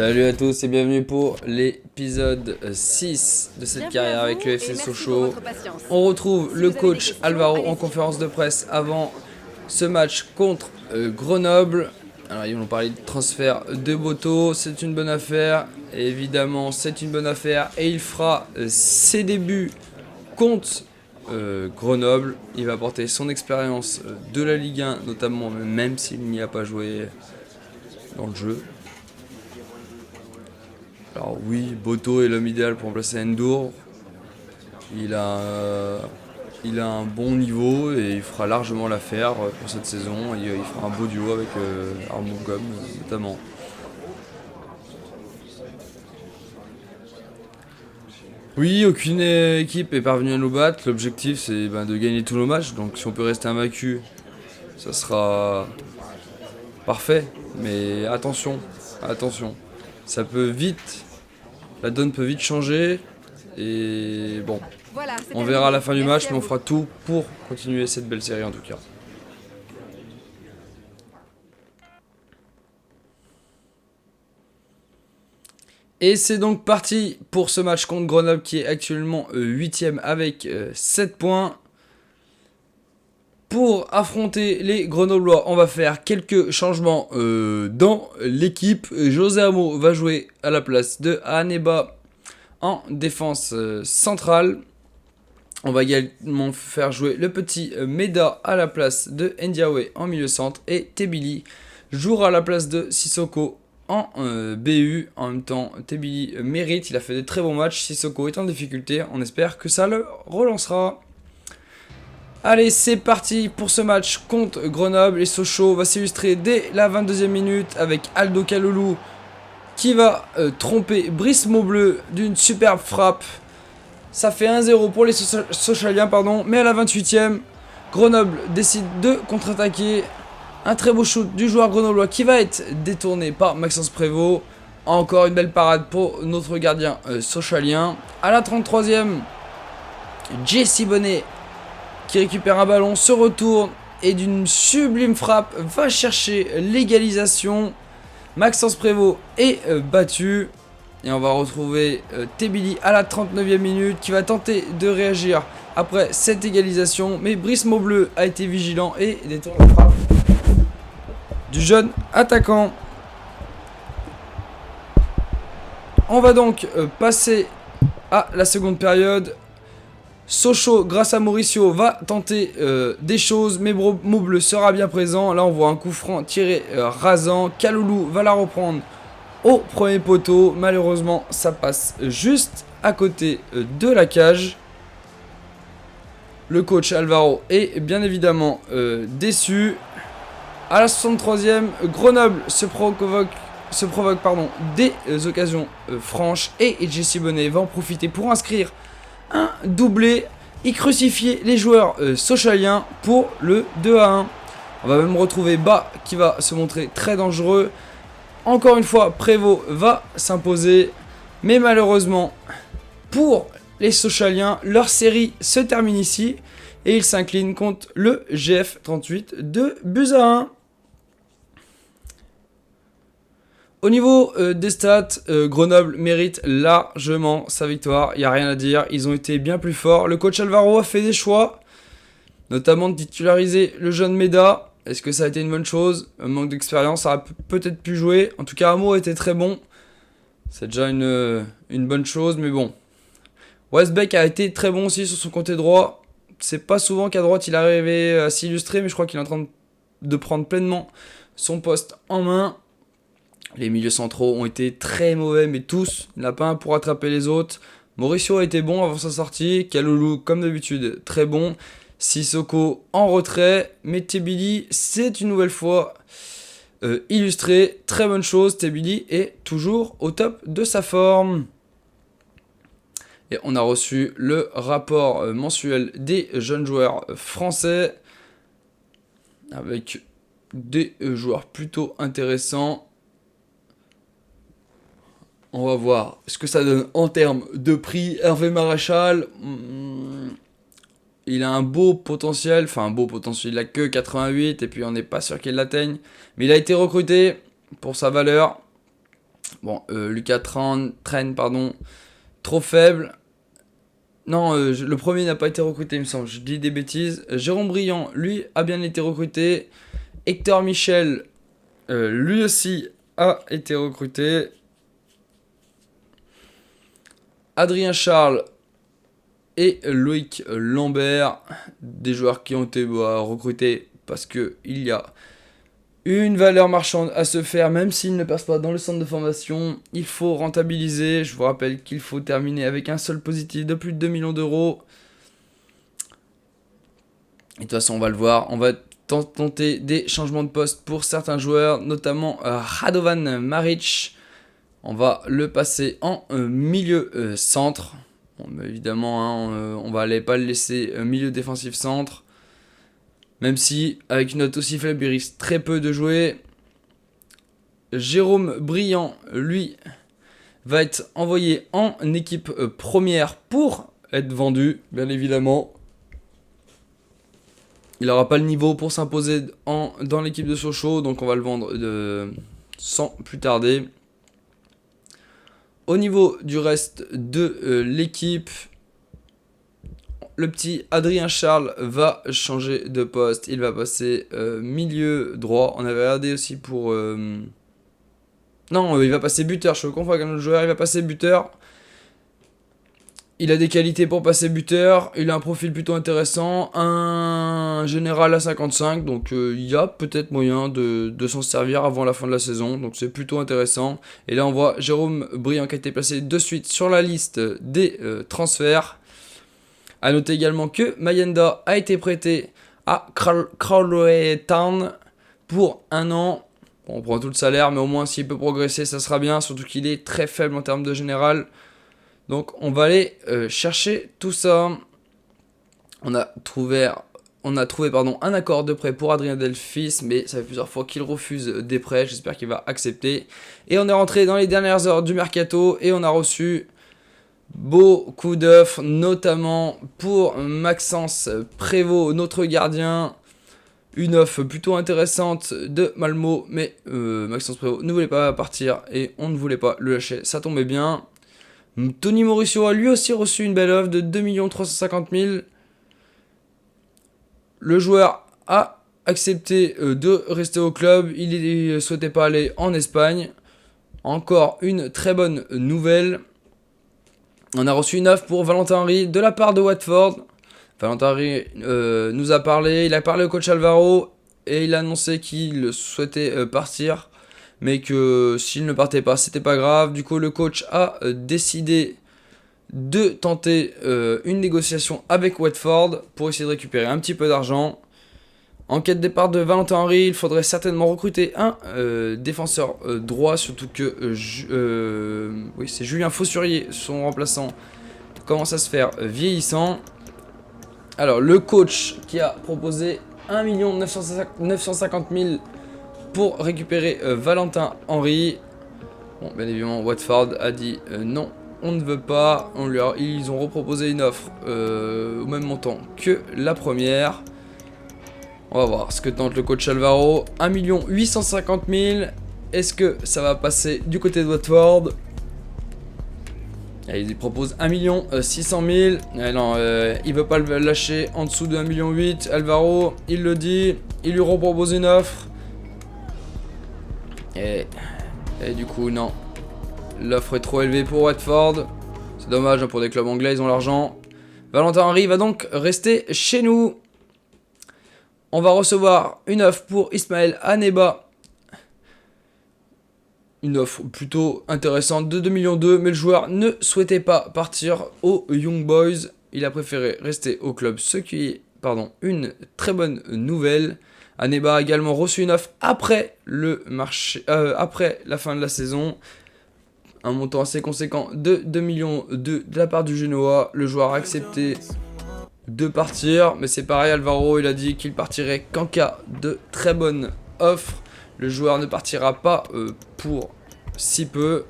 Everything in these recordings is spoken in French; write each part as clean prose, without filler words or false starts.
Salut à tous et bienvenue pour l'épisode 6 de cette carrière avec le FC Sochaux. On retrouve le coach Alvaro en conférence de presse avant ce match contre Grenoble. Alors ils vont parler de transfert de Boto, c'est une bonne affaire, et évidemment c'est une bonne affaire et il fera ses débuts contre Grenoble. Il va apporter son expérience de la Ligue 1 notamment, même s'il n'y a pas joué dans le jeu. Alors oui, Boto est l'homme idéal pour remplacer Ndour. Il a un bon niveau et il fera largement l'affaire pour cette saison. Il fera un beau duo avec Armand Gomme notamment. Oui, aucune équipe est parvenue à nous battre. L'objectif c'est de gagner tous nos matchs. Donc si on peut rester invaincu, ça sera parfait. Mais attention, ça peut vite, la donne peut vite changer. Et bon, on verra à la fin du match, mais on fera tout pour continuer cette belle série en tout cas. Et c'est donc parti pour ce match contre Grenoble qui est actuellement 8ème avec 7 points. Pour affronter les Grenoblois, on va faire quelques changements dans l'équipe. José Amo va jouer à la place de Aneba en défense centrale. On va également faire jouer le petit Meda à la place de Ndiaye en milieu centre. Et Tebili jouera à la place de Sissoko en BU. En même temps, Tebili mérite, il a fait des très bons matchs. Sissoko est en difficulté, on espère que ça le relancera. Allez, c'est parti pour ce match contre Grenoble. Et Sochaux va s'illustrer dès la 22e minute avec Aldo Kaloulou qui va tromper Brice Maubleu d'une superbe frappe. Ça fait 1-0 pour les Sochaliens, mais à la 28e, Grenoble décide de contre-attaquer. Un très beau shoot du joueur grenoblois qui va être détourné par Maxence Prévost. Encore une belle parade pour notre gardien sochalien. À la 33e, Jesse Bonnet qui récupère un ballon, se retourne et d'une sublime frappe va chercher l'égalisation. Maxence Prévost est battu. Et on va retrouver Tebili à la 39e minute qui va tenter de réagir après cette égalisation. Mais Brice Maubleu a été vigilant et détourne la frappe du jeune attaquant. On va donc passer à la seconde période. Sochaux, grâce à Mauricio, va tenter des choses, mais Maubleu sera bien présent. Là, on voit un coup franc tiré rasant. Kaloulou va la reprendre au premier poteau. Malheureusement, ça passe juste à côté de la cage. Le coach Alvaro est bien évidemment déçu. À la 63e, Grenoble se provoque des occasions franches et Jesse Bonnet va en profiter pour inscrire un doublé et crucifier les joueurs sochaliens pour le 2-1. On va même retrouver Bas qui va se montrer très dangereux. Encore une fois, Prévost va s'imposer. Mais malheureusement, pour les Sochaliens, leur série se termine ici. Et ils s'inclinent contre le GF 38 de buts à 1. Au niveau des stats, Grenoble mérite largement sa victoire. Il n'y a rien à dire, ils ont été bien plus forts. Le coach Alvaro a fait des choix, notamment de titulariser le jeune Meda. Est-ce que ça a été une bonne chose? Un manque d'expérience, ça a peut-être pu jouer. En tout cas, Amo était très bon. C'est déjà une bonne chose, mais bon. Westbeck a été très bon aussi sur son côté droit. C'est pas souvent qu'à droite il arrivait à s'illustrer, mais je crois qu'il est en train de prendre pleinement son poste en main. Les milieux centraux ont été très mauvais, mais tous. Il n'y en a pas un pour attraper les autres. Mauricio a été bon avant sa sortie. Kaloulou, comme d'habitude, très bon. Sissoko en retrait. Mais Tebili, c'est une nouvelle fois illustré. Très bonne chose. Tebili est toujours au top de sa forme. Et on a reçu le rapport mensuel des jeunes joueurs français. Avec des joueurs plutôt intéressants. On va voir ce que ça donne en termes de prix. Hervé Maréchal, il a un beau potentiel. Il a que 88 et puis on n'est pas sûr qu'il l'atteigne. Mais il a été recruté pour sa valeur. Bon, Lucas Train, pardon, trop faible. Non, le premier n'a pas été recruté, il me semble. Je dis des bêtises. Jérôme Briand, lui, a bien été recruté. Hector Michel, lui aussi, a été recruté. Adrien Charles et Loïc Lambert, des joueurs qui ont été recrutés parce qu'il y a une valeur marchande à se faire, même s'ils ne passent pas dans le centre de formation. Il faut rentabiliser. Je vous rappelle qu'il faut terminer avec un seul positif de plus de 2 millions d'euros. Et de toute façon, on va le voir. On va tenter des changements de poste pour certains joueurs, notamment Radovan Maric. On va le passer en milieu centre. Bon, évidemment, on va pas le laisser milieu défensif centre. Même si, avec une note aussi faible, il risque très peu de jouer. Jérôme Briand, lui, va être envoyé en équipe première pour être vendu, bien évidemment. Il n'aura pas le niveau pour s'imposer dans l'équipe de Sochaux, donc on va le vendre sans plus tarder. Au niveau du reste de l'équipe, le petit Adrien Charles va changer de poste. Il va passer milieu droit. On avait regardé aussi pour... Non, il va passer buteur. Je me confonds avec un autre joueur. Il va passer buteur. Il a des qualités pour passer buteur. Il a un profil plutôt intéressant. Un général à 55. Donc il y a peut-être moyen de s'en servir avant la fin de la saison. Donc c'est plutôt intéressant. Et là on voit Jérôme Briand qui a été placé de suite sur la liste des transferts. A noter également que Mayenda a été prêté à Crawley Town pour 1 an. Bon, on prend tout le salaire, mais au moins s'il peut progresser, ça sera bien. Surtout qu'il est très faible en termes de général. Donc on va aller chercher tout ça. On a trouvé un accord de prêt pour Adrien Delphis, mais ça fait plusieurs fois qu'il refuse des prêts. J'espère qu'il va accepter. Et on est rentré dans les dernières heures du mercato et on a reçu beaucoup d'offres, notamment pour Maxence Prévost, notre gardien. Une offre plutôt intéressante de Malmo, mais Maxence Prévost ne voulait pas partir et on ne voulait pas le lâcher. Ça tombait bien. Tony Mauricio a lui aussi reçu une belle offre de 2 350 000. Le joueur a accepté de rester au club. Il ne souhaitait pas aller en Espagne. Encore une très bonne nouvelle. On a reçu une offre pour Valentin Henry de la part de Watford. Valentin Henry nous a parlé. Il a parlé au coach Alvaro et il a annoncé qu'il souhaitait partir. Mais que s'il ne partait pas, c'était pas grave. Du coup, le coach a décidé de tenter une négociation avec Watford pour essayer de récupérer un petit peu d'argent. En cas de départ de Valentin Henry, il faudrait certainement recruter un défenseur droit, surtout que oui, c'est Julien Faussurier, son remplaçant, commence à se faire vieillissant. Alors, le coach qui a proposé 1 950 000 pour récupérer Valentin Henry. Bon, bien évidemment, Watford a dit non, on ne veut pas. Ils ont reproposé une offre au même montant que la première. On va voir ce que tente le coach Alvaro. 1 850 000. Est-ce que ça va passer du côté de Watford? Il propose 1 600 000. Non, il veut pas le lâcher en dessous de 1,8 million. Alvaro, il le dit. Il lui repropose une offre. Et du coup, non. L'offre est trop élevée pour Watford. C'est dommage, pour des clubs anglais, ils ont l'argent. Valentin Henry va donc rester chez nous. On va recevoir une offre pour Ismaël Aneba. Une offre plutôt intéressante de 2,2 millions, mais le joueur ne souhaitait pas partir aux Young Boys. Il a préféré rester au club, ce qui est une très bonne nouvelle. Aneba a également reçu une offre après la fin de la saison. Un montant assez conséquent de 2,2 millions de la part du Genoa. Le joueur a accepté de partir, mais c'est pareil, Alvaro il a dit qu'il partirait qu'en cas de très bonne offre. Le joueur ne partira pas pour si peu.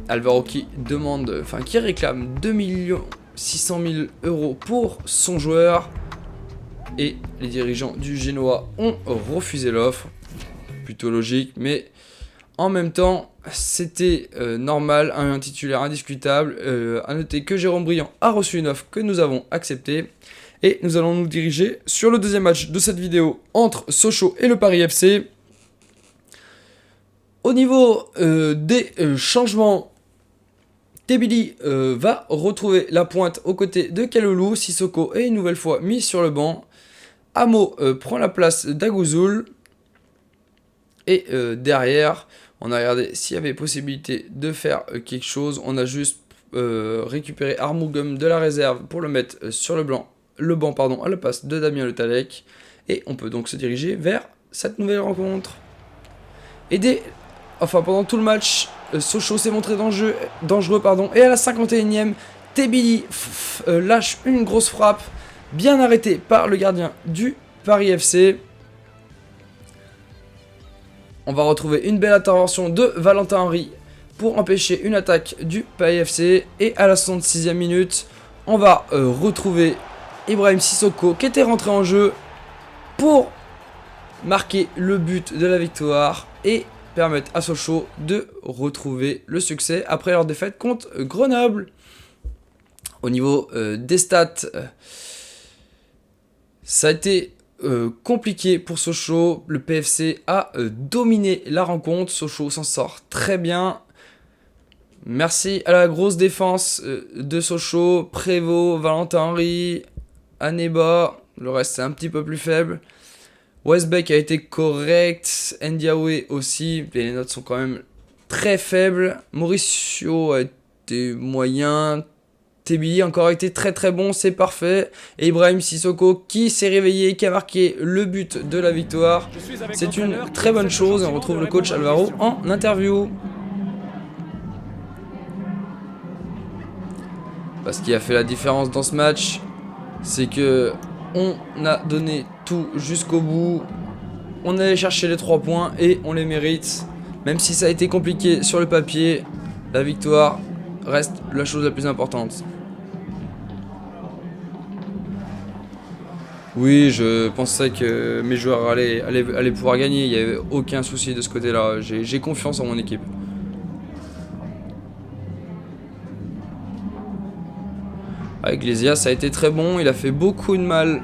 Alvaro qui réclame 2 600 000 euros pour son joueur. Et les dirigeants du Genoa ont refusé l'offre. Plutôt logique, mais En même temps, c'était normal, un titulaire indiscutable. À noter que Jérôme Briand a reçu une offre que nous avons acceptée. Et nous allons nous diriger sur le deuxième match de cette vidéo entre Sochaux et le Paris FC. Au niveau des changements, Tebili va retrouver la pointe aux côtés de Kaloulou. Sissoko est une nouvelle fois mis sur le banc. Amo prend la place d'Agouzoul. Et derrière, on a regardé s'il y avait possibilité de faire quelque chose. On a juste récupéré Armougum de la réserve pour le mettre sur le banc à la place de Damien Le Tallec. Et on peut donc se diriger vers cette nouvelle rencontre. Pendant tout le match, Sochaux s'est montré dangereux. Et à la 51e, Tebili lâche une grosse frappe, bien arrêtée par le gardien du Paris FC. On va retrouver une belle intervention de Valentin Henry pour empêcher une attaque du Paris FC. Et à la 66e minute, on va retrouver Ibrahim Sissoko qui était rentré en jeu pour marquer le but de la victoire et permettre à Sochaux de retrouver le succès après leur défaite contre Grenoble. Au niveau des stats, ça a été compliqué pour Sochaux. Le PFC a dominé la rencontre. Sochaux s'en sort très bien. Merci à la grosse défense de Sochaux. Prévost, Valentin Henry, Aneba. Le reste c'est un petit peu plus faible. Westbeck a été correct. Ndiaye aussi. Les notes sont quand même très faibles. Mauricio a été moyen. Tebili encore été très très bon, c'est parfait. Et Ibrahim Sissoko qui s'est réveillé, qui a marqué le but de la victoire. C'est une très bonne chose et on retrouve le coach Alvaro en interview. Ce qui a fait la différence dans ce match, c'est que on a donné tout jusqu'au bout. On allait chercher les 3 points et on les mérite. Même si ça a été compliqué sur le papier, la victoire reste la chose la plus importante. Oui, je pensais que mes joueurs allaient pouvoir gagner. Il n'y avait aucun souci de ce côté-là. J'ai confiance en mon équipe. Avec Iglesias, ça a été très bon. Il a fait beaucoup de mal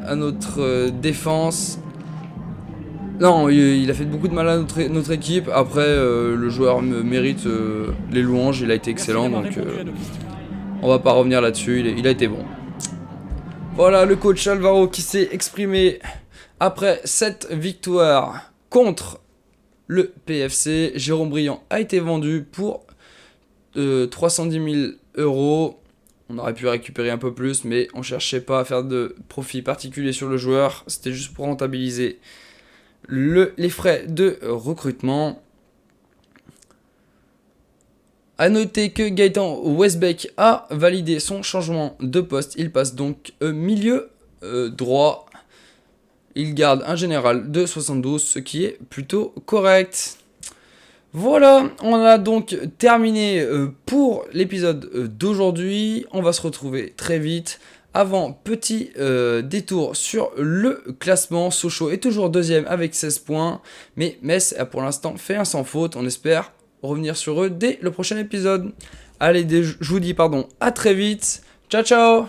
à notre défense. Non, il a fait beaucoup de mal à notre équipe. Après, le joueur mérite les louanges. Il a été excellent. Donc, on va pas revenir là-dessus. Il a été bon. Voilà le coach Alvaro qui s'est exprimé après cette victoire contre le PFC. Jérôme Briand a été vendu pour 310 000 €. On aurait pu récupérer un peu plus, mais on cherchait pas à faire de profit particulier sur le joueur. C'était juste pour rentabiliser les frais de recrutement. A noter que Gaëtan Westbeck a validé son changement de poste. Il passe donc milieu droit. Il garde un général de 72, ce qui est plutôt correct. Voilà, on a donc terminé pour l'épisode d'aujourd'hui. On va se retrouver très vite. Avant, petit détour sur le classement. Sochaux est toujours deuxième avec 16 points. Mais Metz a pour l'instant fait un sans faute. On espère revenir sur eux dès le prochain épisode. Allez, je vous dis à très vite. Ciao, ciao!